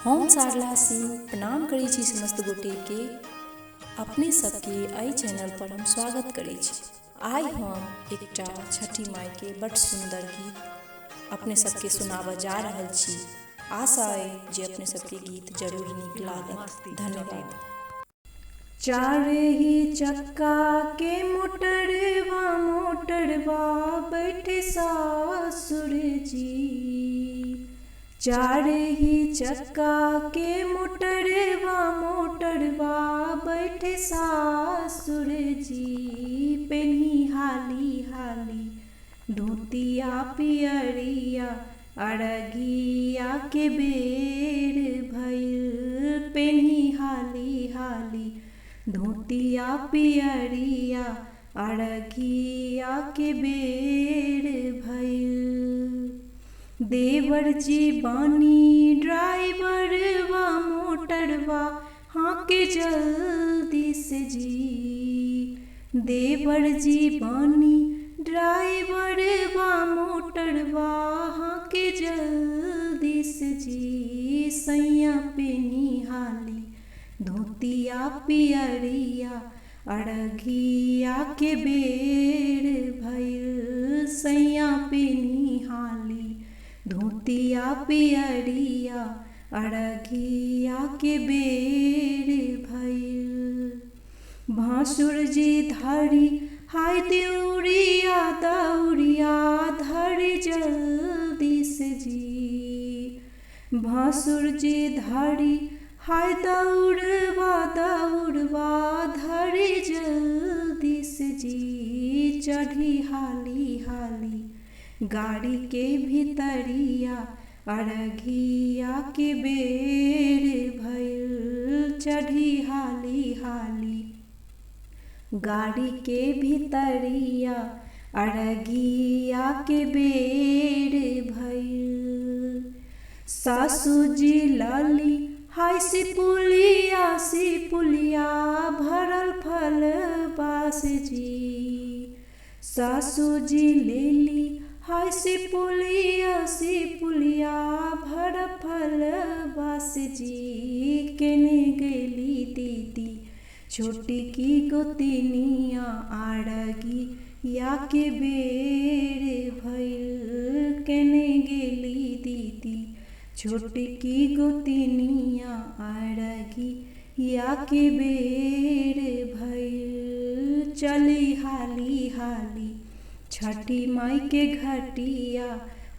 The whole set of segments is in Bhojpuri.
हम सारला सिंह प्रणाम करै छी समस्त गोटे के अपने सबके एहि चैनल पर हम स्वागत करै छी। आइ हम एकटा छठी माई के बड़ सुंदर गीत अपने सबके सुनाबऽ जा रहल छी। आशा अइ जे अपने सबके गीत जरूर नीक लागत। धन्यवाद। चारे ही चक्का के मोटरवा बैठे सासुर जी। चारे ही चक्का के मोटरवा बैठे सासुर जी। पेन्ही हाली हाली धोतिया पियरिया अरगिया के बेर भइल। पेन्ही हाली हाली धोतिया पियरिया अरगिया के बेर भइल। देवर जी बानी ड्राइवरवा मोटरवा हाके जल्दी से जी। देवर जी बानी ड्राइवरवा मोटरवा हाके जल्दी से जी। सैया पेनी हाली धोतिया पियरिया अरगिया के बेर भइल। सैया पेनी हाली धोतिया पियरिया अरगिया के बेर भइल। भासुर जी धरी हाय देउरिया दौरिया धरी जल्दी से जी। भासुर जी धरी हाय दौड़वा धरी जल्दी से जी। चढ़ी हाली हाली गाड़ी के भीतरिया अरगिया के बेर भइल। चढ़ी हाली हाली गाड़ी के भीतरिया अरगिया के बेर भइल। सासू जी लाली हाय सिपुलिया भरल फल बास जी। सासू जी लेली हाय सिपुलिया भरल फल बास जी। केने गेली दीदी छोटी की गोतिनिया अरगिया के बेर भइल। केने गेली दीदी छोटी की गोतिनिया अरगिया के बेर भइल। चली हाली हाली छठी माई के घटिया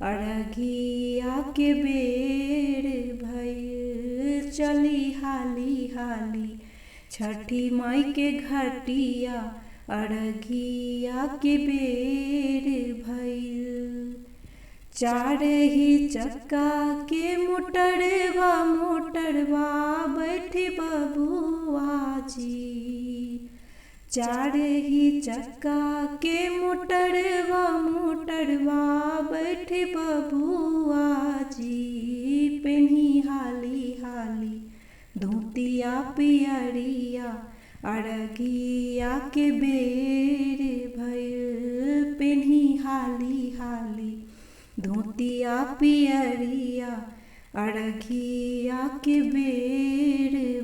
अरगिया के बेर भइल। चली हाली हाली छठी माई के घटिया अरगिया के बेर भइल। चार ही चक्का के मोटरवा बैठे बबुआ जी। चार ही चक्का के मोटरवा बैठे बबुआ जी। पेन्ही हाली हाली धोतिया पियरिया अरगिया के बेर भइल। पेन्ही हाली हाली धोतिया पियरिया अरगिया के बेर